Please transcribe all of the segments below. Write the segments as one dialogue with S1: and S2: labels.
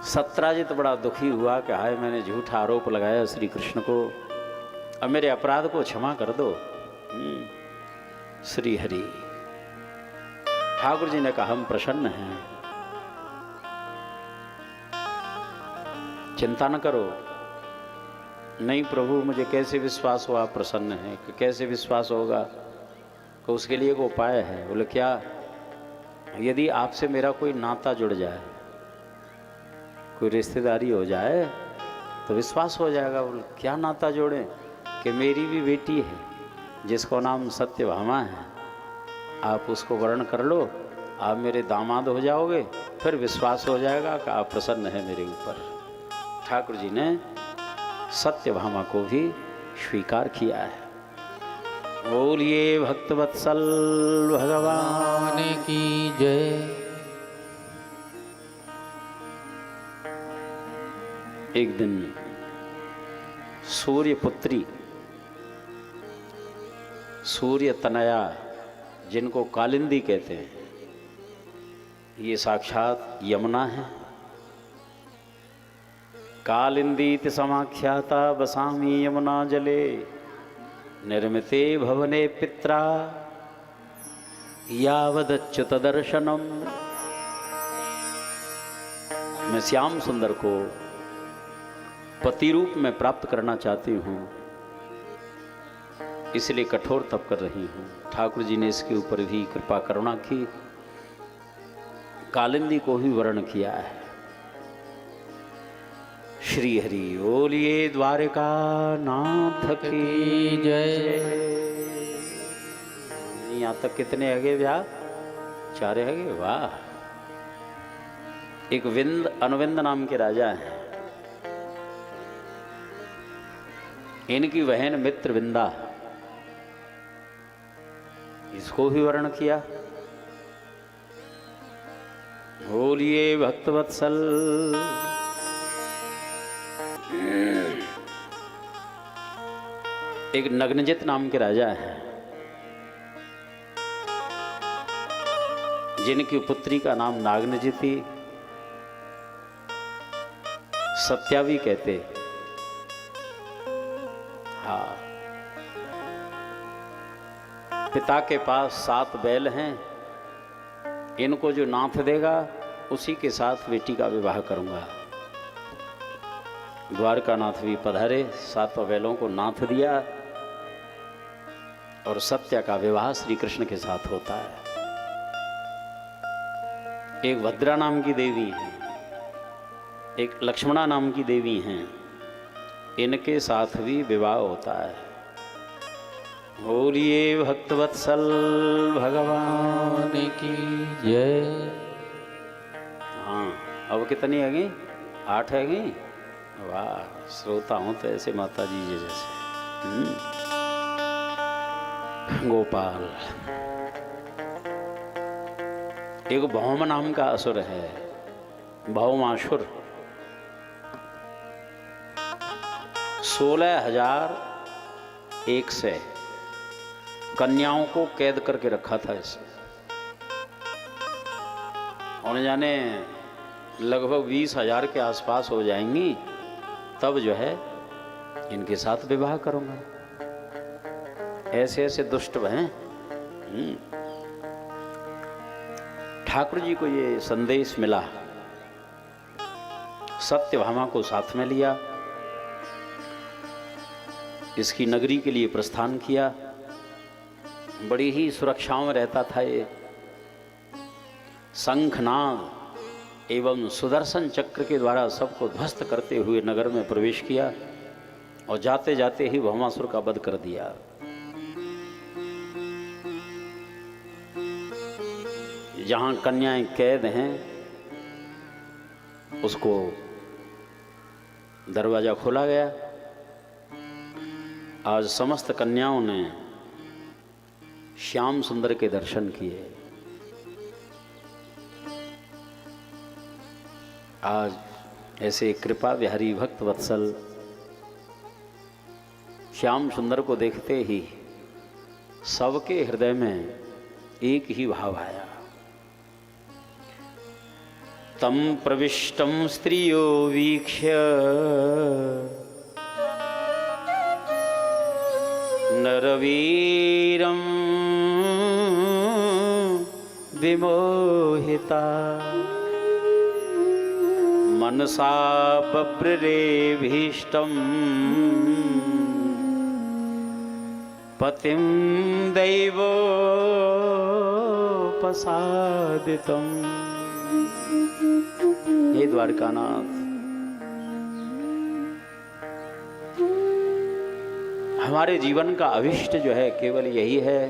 S1: सत्राजित बड़ा दुखी हुआ कि हाय मैंने झूठा आरोप लगाया श्री कृष्ण को, अब मेरे अपराध को क्षमा कर दो। श्री हरि ठाकुर जी ने कहा हम प्रसन्न हैं, चिंता न करो। नहीं प्रभु मुझे कैसे विश्वास हो आप प्रसन्न हैं? कि कैसे विश्वास होगा? कि उसके लिए एक उपाय है। बोले क्या? यदि आपसे मेरा कोई नाता जुड़ जाए, कोई रिश्तेदारी हो जाए तो विश्वास हो जाएगा। बोले क्या नाता जोड़े? कि मेरी भी बेटी है जिसका नाम सत्यभामा है, आप उसको वर्ण कर लो, आप मेरे दामाद हो जाओगे, फिर विश्वास हो जाएगा कि आप प्रसन्न हैं मेरे ऊपर। ठाकुर जी ने सत्यभामा को भी स्वीकार किया है। बोलिए भक्तवत्सल भगवान
S2: की जय।
S1: एक दिन सूर्य पुत्री, सूर्य तनया, जिनको कालिंदी कहते हैं, ये साक्षात यमुना है। कालिंदीति समाख्याता बसामी यमुना जले, निर्मिते भवने पित्रा यावदच्युत दर्शनम। मैं श्याम सुंदर को पति रूप में प्राप्त करना चाहती हूँ, इसलिए कठोर तप कर रही हूँ। ठाकुर जी ने इसके ऊपर भी कृपा करुणा की, कालिंदी को ही वर्ण किया है। श्री हरि बोलिए द्वारिका नाथ की जय। यहाँ तक कितने आगे ब्याह? 4 आगे। वाह। एक विंद अनुविंद नाम के राजा हैं, इनकी बहन मित्र विंदा, इसको भी वर्ण किया। बोलिए भक्तवत्सल। एक नग्नजित नाम के राजा हैं, जिनकी पुत्री का नाम नागनजिति, सत्या भी कहते। हाँ, पिता के पास 7 बैल हैं, इनको जो नाथ देगा उसी के साथ बेटी का विवाह करूंगा। द्वारका नाथ भी पधारे, 7 बैलों को नाथ दिया और सत्या का विवाह श्री कृष्ण के साथ होता है। एक भद्रा नाम की देवी है, एक लक्ष्मणा नाम की देवी हैं, इनके साथ भी विवाह होता है। बोलिए भक्तवत्सल भगवान की जय। हाँ, अब कितनी आ गई? 8 है गई। वाह, श्रोता हूं तो ऐसे माता जी जी जैसे। गोपाल। एक भौम नाम का असुर है, भौमासुर। 16,100 कन्याओं को कैद करके रखा था इसने। और जाने लगभग 20,000 के आसपास हो जाएंगी, तब जो है इनके साथ विवाह करूंगा। ऐसे ऐसे दुष्ट हैं। ठाकुर जी को ये संदेश मिला, सत्यभामा को साथ में लिया, इसकी नगरी के लिए प्रस्थान किया। बड़ी ही सुरक्षाओं में रहता था ये। शंखनाद एवं सुदर्शन चक्र के द्वारा सबको ध्वस्त करते हुए नगर में प्रवेश किया और जाते जाते ही भौमासुर का वध कर दिया। जहां कन्याएं कैद हैं उसको दरवाजा खोला गया। आज समस्त कन्याओं ने श्याम सुंदर के दर्शन किए। आज ऐसे कृपा विहारी भक्त वत्सल श्याम सुंदर को देखते ही सबके हृदय में एक ही भाव आया, तं प्रविष्टं स्त्रियो वीक्ष्य नरवीरं विमोहिता मनसा बभ्ररेभीष्टं पतिं दैवोपसादितम्। हे द्वारकानाथ, हमारे जीवन का अभिष्ट जो है केवल यही है,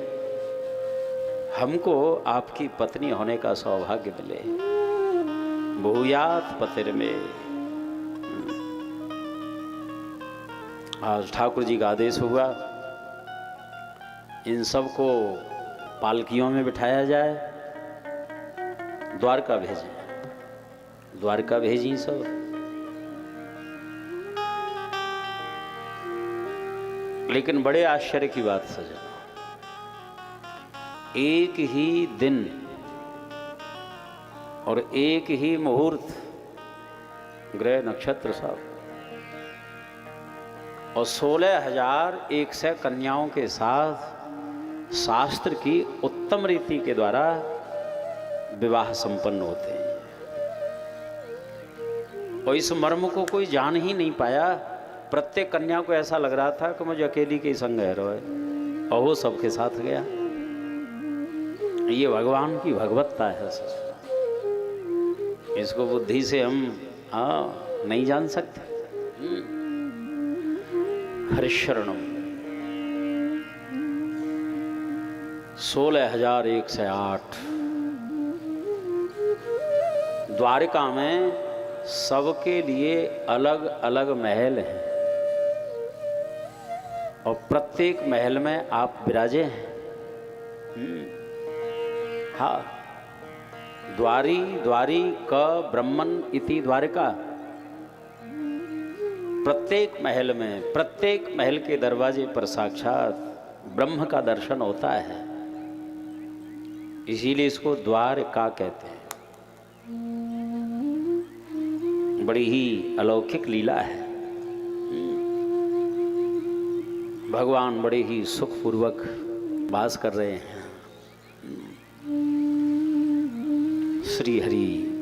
S1: हमको आपकी पत्नी होने का सौभाग्य मिले। बहुयात पतिर्मे। आज ठाकुर जी का आदेश हुआ, इन सब को पालकियों में बिठाया जाए, द्वारका भेजें। द्वारका भेजी सब। लेकिन बड़े आश्चर्य की बात सजना, एक ही दिन और एक ही मुहूर्त, ग्रह नक्षत्र सब, और 16,100 कन्याओं के साथ शास्त्र की उत्तम रीति के द्वारा विवाह संपन्न होते हैं। और इस मर्म को कोई जान ही नहीं पाया। प्रत्येक कन्या को ऐसा लग रहा था कि मुझे अकेली के संग है रोए, और वो सबके साथ गया। ये भगवान की भगवत्ता है। इसको बुद्धि से हम नहीं जान सकते। हरिशरणम 16,108। द्वारिका में सबके लिए अलग अलग महल हैं, और प्रत्येक महल में आप विराजे हैं। हाँ, द्वारी द्वारी क ब्रह्मन इति द्वारिका। प्रत्येक महल के दरवाजे पर साक्षात ब्रह्म का दर्शन होता है। इसीलिए इसको द्वारका कहते हैं। बड़ी ही अलौकिक लीला है। भगवान बड़े ही सुखपूर्वक वास कर रहे हैं। श्री हरि।